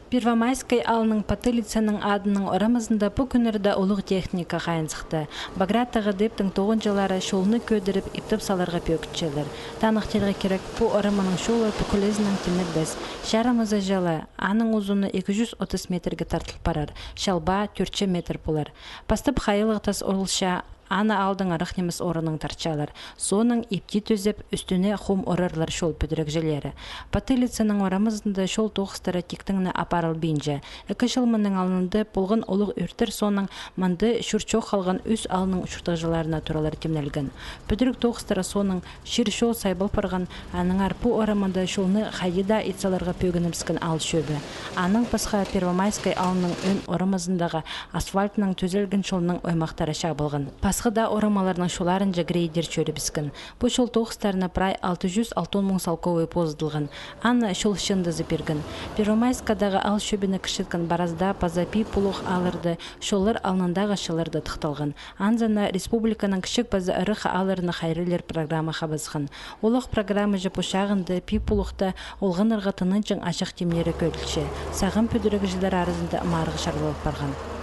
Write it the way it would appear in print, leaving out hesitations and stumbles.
Первомайскай алының Потылицаның адының орамызында бұл күнірді олық техника қайынсықты. Баграттағы дептің 9 жылары шолыны көдіріп иптіп саларға пөкітчелер. Танықтарға керек бұл орамының шолы бүкілезінің тінір біз. Шарымызы жылы, аның ұзыны 230 метрге тартылып барар, шалба 4 метр болар. Пастып қайылықтас олша аны алдың арақнеміз орының тарчалар. Соның епти төзеп, үстіне хум орарлар шол пөдірік желері. Потылицаның орамызында шол тоғыстары тектіңіні апарыл бейінже. 2 жылмының алынды болғын олық өртір соның манды шүрчоқ қалған үс алының ұшыртығжыларына туралар темнелген. Пөдірік тоғыстары соның шыр шол сайбыл парған аның арпу орамында шолны қайыда итсаларға пөгінімскен ал шөбі. Аның пасқа Первомайскай алының өн орамызындағы асфальтының төзелген шолының оймақтары шабылған. Пасқыда орамаларының шоларынжа грейдер чөрі біскен. Бұл шол тоғыстарына прай 660 мың салковый поздылған. Анна шол шынды зіперген. Первомайскадағы ал шөбіні кішіткен баразда пазапи пулух алырды, шолар алнындағы шылырды тұқталған. Анзана республиканың кішік базы ұрықы алырыны қайрылер программа қабызған. Олық программы жы пұшағынды пи пулухта олғын ырға тынынчың ашық темнері көлікші. Сағын пөдірігі жылдар арызында марғы шарлылық барған.